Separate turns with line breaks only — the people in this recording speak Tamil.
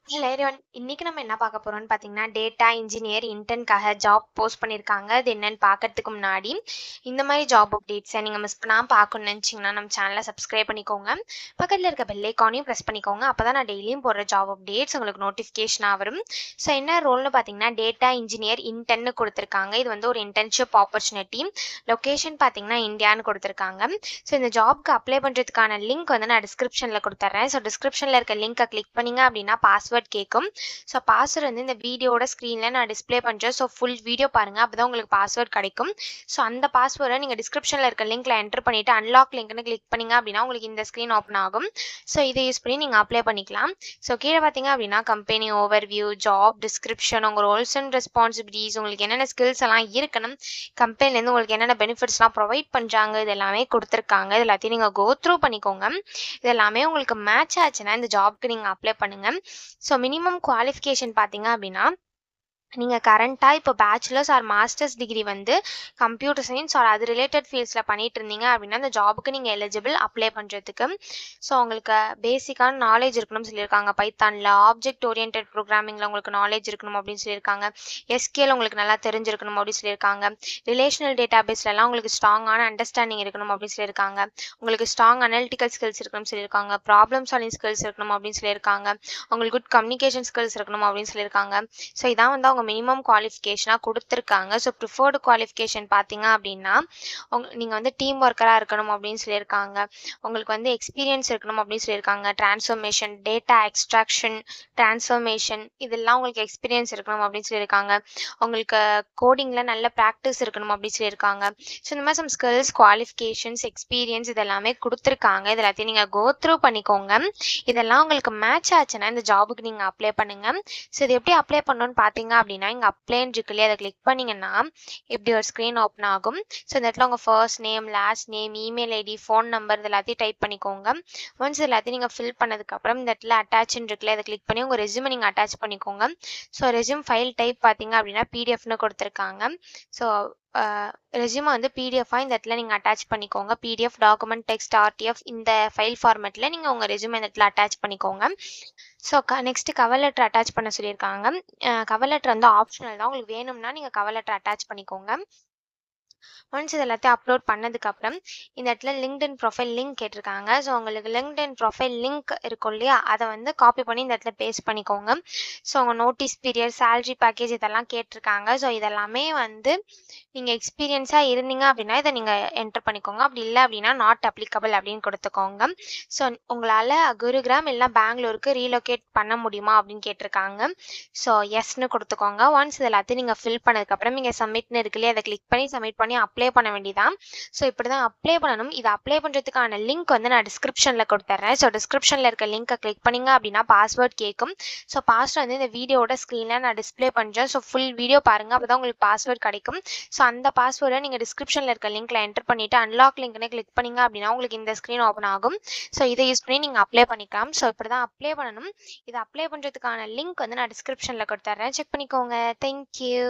Hello everyone. இன்னைக்கு நம்ம என்ன பார்க்க போறோம்னு பார்த்தீங்கன்னா, டேட்டா இன்ஜினியர் இன்டர்ன்க்காக ஜாப் போஸ்ட் பண்ணியிருக்காங்க. அது என்னன்னு பார்க்கறதுக்கு முன்னாடி, இந்த மாதிரி ஜாப் அப்டேட்ஸை நீங்கள் மிஸ் பண்ணாமல் பார்க்கணும்னு நினச்சிங்கன்னா, நம்ம சேனலை சப்ஸ்கிரைப் பண்ணிக்கோங்க. பக்கத்தில் இருக்க பெல் ஐக்கானையும் ப்ரெஸ் பண்ணிக்கோங்க. அப்போ தான் நான் டெய்லியும் போடுற ஜாப் அப்டேட்ஸ் உங்களுக்கு நோட்டிஃபிகேஷனாக வரும். ஸோ என்ன ரோல்னு பார்த்தீங்கன்னா, டேட்டா இன்ஜினியர் இன்டர்ன்னு கொடுத்துருக்காங்க. இது வந்து ஒரு இன்டர்ன்ஷிப் ஆப்பர்ச்சுனிட்டி. லொக்கேஷன் பார்த்தீங்கன்னா இந்தியான்னு கொடுத்துருக்காங்க. ஸோ இந்த ஜாப்க்கு அப்ளை பண்ணுறதுக்கான லிங்க் வந்து நான் டிஸ்கிரிப்ஷனில் கொடுத்துட்றேன். ஸோ டிஸ்கிரிப்ஷனில் இருக்க லிங்க்கை கிளிக் பண்ணிங்க அப்படின்னா பாஸ்வேர்ட் கேட்கும். ஸோ பாஸ்வேர்ட் வந்து இந்த வீடியோட ஸ்க்ரீனில் நான் டிஸ்பிளே பண்ணுறேன். ஸோ ஃபுல் வீடியோ பாருங்கள், அப்போ தான் உங்களுக்கு பாஸ்வேர்ட் கிடைக்கும். ஸோ அந்த பாஸ்வேர்டை நீங்கள் டிஸ்கிரிப்ஷனில் இருக்க லிங்க்கில் என்டர் பண்ணிவிட்டு அன்லாக் லிங்க்னு கிளிக் பண்ணிங்க அப்படின்னா உங்களுக்கு இந்த ஸ்க்ரீன் ஓப்பன் ஆகும். ஸோ இதை யூஸ் பண்ணி நீங்கள் அப்ளை பண்ணிக்கலாம். ஸோ கீழே பார்த்தீங்க அப்படின்னா கம்பெனி ஓவர்வியூ, ஜாப் டிஸ்கிரிப்ஷன், உங்கள் ரோல்ஸ் அண்ட் ரெஸ்பான்சிபிலிட்டிஸ், உங்களுக்கு என்னென்ன ஸ்கில்ஸ் எல்லாம் இருக்கணும், கம்பெனிலேருந்து உங்களுக்கு என்னென்ன பெனிஃபிட்ஸ்லாம் ப்ரொவைட் பண்ணுறாங்க, இது எல்லாமே கொடுத்துருக்காங்க. இது எல்லாத்தையும் நீங்கள் கோ த்ரூ பண்ணிக்கோங்க. இது எல்லாமே உங்களுக்கு மேட்ச் ஆச்சுன்னா இந்த ஜாப்க்கு நீங்கள் அப்ளை பண்ணுங்கள். ஸோ மினிமம் குவாலிஃபிகேஷன் பார்த்தீங்க அப்படின்னா, நீங்கள் கரண்ட்டாக இப்போ பேச்சுலர்ஸ் ஆர் மாஸ்டர்ஸ் டிகிரி வந்து கம்ப்யூட்டர் சயின்ஸ் ஆர் அது ரிலேட்டட் ஃபீல்ட்ஸில் பண்ணிட்டு இருந்தீங்க அப்படின்னா அந்த ஜாபுக்கு நீங்கள் எலிஜிபிள் அப்ளை பண்ணுறதுக்கு. ஸோ உங்களுக்கு பேசிக்கான நாலேஜ் இருக்கணும்னு சொல்லியிருக்காங்க. பைத்தானில் ஆப்ஜெக்ட் ஓரியன்ட் ப்ரோக்ராமிங்கில் உங்களுக்கு நாலேஜ் இருக்கணும் அப்படின்னு சொல்லியிருக்காங்க. எஸ்கியூஎல் உங்களுக்கு நல்லா தெரிஞ்சிருக்கணும் அப்படின்னு சொல்லியிருக்காங்க. ரிலேஷனல் டேட்டாபேஸ்லலாம் உங்களுக்கு ஸ்ட்ராங்கான அண்டர்ஸ்டாண்டிங் இருக்கணும் அப்படின்னு சொல்லியிருக்காங்க. உங்களுக்கு ஸ்ட்ராங் அனலிட்டிக்கல் ஸ்கில்ஸ் இருக்கணும்னு சொல்லியிருக்காங்க. ப்ராப்ளம் சால்விங் ஸ்கில்ஸ் இருக்கணும் அப்படின்னு சொல்லியிருக்காங்க. உங்களுக்கு குட் கம்யூனிகேஷன் ஸ்கில்ஸ் இருக்கணும் அப்படின்னு சொல்லியிருக்காங்க. ஸோ இதான் வந்து அவங்க மினிமம் குவாலிஃபிகேஷனாக கொடுத்துருக்காங்க. ஸோ ப்ரிஃபர்டு குவாலிஃபிகேஷன் பார்த்தீங்க அப்படின்னா நீங்கள் வந்து டீம் ஒர்க்கராக இருக்கணும் அப்படின்னு சொல்லியிருக்காங்க. உங்களுக்கு வந்து எக்ஸ்பீரியன்ஸ் இருக்கணும் அப்படின்னு சொல்லியிருக்காங்க. ட்ரான்ஸ்ஃபர்மேஷன், டேட்டா எக்ஸ்ட்ராக்ஷன், ட்ரான்ஸ்ஃபர்மேஷன் இதெல்லாம் உங்களுக்கு எக்ஸ்பீரியன்ஸ் இருக்கணும் அப்படின்னு சொல்லியிருக்காங்க. உங்களுக்கு கோடிங்கில் நல்ல ப்ராக்டிஸ் இருக்கணும் அப்படின்னு சொல்லியிருக்காங்க. ஸோ இந்த மாதிரி சம் ஸ்கில்ஸ், குவாலிஃபிகேஷன்ஸ், எக்ஸ்பீரியன்ஸ் இதெல்லாமே கொடுத்துருக்காங்க. இது எல்லாத்தையும் நீங்கள் கோ த்ரூ பண்ணிக்கோங்க. இதெல்லாம் உங்களுக்கு மேட்ச் ஆச்சுன்னா இந்த ஜாபுக்கு நீங்கள் அப்ளை பண்ணுங்கள். ஸோ இது எப்படி அப்ளை பண்ணணும்னு பார்த்தீங்க அப்படின்னா இங்கே அப்ளைன்னு இருக்கு இல்லையா, அதை கிளிக் பண்ணிங்கன்னா இப்படி ஒரு ஸ்க்ரீன் ஓப்பன் ஆகும். ஸோ இந்த இடத்துல உங்கள் first name, last name, email ID, phone number இது எல்லாத்தையும் டைப் பண்ணிக்கோங்க. ஒன்ஸ் எல்லாத்தையும் நீங்கள் ஃபில் பண்ணதுக்கப்புறம் இந்த இடத்துல அட்டாச்னு இருக்குல்ல, அதை கிளிக் பண்ணி உங்கள் ரெஸ்யூமை நீங்கள் அட்டாச் பண்ணிக்கோங்க. ஸோ ரெஸ்யூம் ஃபைல் டைப் பார்த்தீங்க அப்படின்னா பிடிஎஃப்னு கொடுத்துருக்காங்க. ஸோ ரெஸ்யூமை வந்து பிடிஎஃபாக இந்த இடத்துல நீங்கள் அட்டாச் பண்ணிக்கோங்க. பிடிஎஃப், டாக்குமெண்ட், டெக்ஸ்ட், ஆர்டிஎஃப் இந்த ஃபைல் ஃபார்மேட்டில் நீங்கள் உங்கள் ரெஸ்யூமை இந்த இடத்துல அட்டாச் பண்ணிக்கோங்க. So next cover letter attach பண்ண சொல்லியிருக்காங்க. கவர் லெட்டர் வந்து ஆப்ஷனல் தான், உங்களுக்கு வேணும்னா நீங்கள் கவர் லெட்டர் அட்டாச் பண்ணிக்கோங்க. ஒன்ஸ் இது எல்லாத்தையும் அப்லோட் பண்ணதுக்கப்புறம் இந்த இடத்துல லிங்க்டின் ப்ரொஃபைல் லிங்க் கேட்டிருக்காங்க. ஸோ உங்களுக்கு லிங்க்டின் ப்ரொஃபைல் லிங்க் இருக்கும் இல்லையா, அதை வந்து காப்பி பண்ணி இந்த இடத்துல பேஸ்ட் பண்ணிக்கோங்க. ஸோ உங்கள் நோட்டீஸ் பீரியட், சேலரி பேக்கேஜ் இதெல்லாம் கேட்டிருக்காங்க. ஸோ இதெல்லாமே வந்து நீங்கள் எக்ஸ்பீரியன்ஸாக இருந்தீங்க அப்படின்னா இதை நீங்கள் என்டர் பண்ணிக்கோங்க. அப்படி இல்லை அப்படின்னா நாட் அப்ளிகபிள் அப்படின்னு கொடுத்துக்கோங்க. ஸோ உங்களால் குருகிராம் இல்லை பெங்களூருக்கு ரீலோகேட் பண்ண முடியுமா அப்படின்னு கேட்டிருக்காங்க. ஸோ எஸ்ன்னு கொடுத்துக்கோங்க. ஒன்ஸ் இது எல்லாத்தையும் நீங்கள் ஃபில் பண்ணதுக்கப்புறம் நீங்கள் சப்மிட்னு இருக்கு இல்லையா, அதை கிளிக் பண்ணி சப்மிட் பண்ணி அப்ளை பண்ண வேண்டியதான். ஸோ இப்படி தான் அப்ளை பண்ணணும். இது அப்ளை பண்ணுறதுக்கான லிங்க் வந்து நான் டிஸ்கிரிப்ஷனில் கொடுத்துட்றேன். ஸோ டிஸ்கிரிப்ஷனில் இருக்க லிங்க்கை கிளிக் பண்ணிங்க அப்படின்னா பாஸ்வேர்ட் கேட்கும். ஸோ பாஸ்வேர்ட் வந்து இந்த வீடியோட ஸ்க்ரீனில் நான் டிஸ்பிளே பண்ணுறேன். ஸோ ஃபுல் வீடியோ பாருங்கள், அப்போ தான் உங்களுக்கு பாஸ்வேர்ட் கிடைக்கும். ஸோ அந்த பாஸ்வேர்டை நீங்கள் டிஸ்கிரிப்ஷனில் இருக்க லிங்க்கில் என்டர் பண்ணிவிட்டு அன்லாக் லிங்க்னு கிளிக் பண்ணிங்க அப்படின்னா உங்களுக்கு இந்த ஸ்க்ரீன் ஓப்பன் ஆகும். ஸோ இதை யூஸ் பண்ணி நீங்கள் அப்ளை பண்ணிக்கலாம். ஸோ இப்படி தான் அப்ளை பண்ணணும். இதை அப்ளை பண்ணுறதுக்கான லிங்க் வந்து நான் டிஸ்கிரிப்ஷனில் கொடுத்துட்றேன். செக் பண்ணிக்கோங்க. தேங்க்யூ.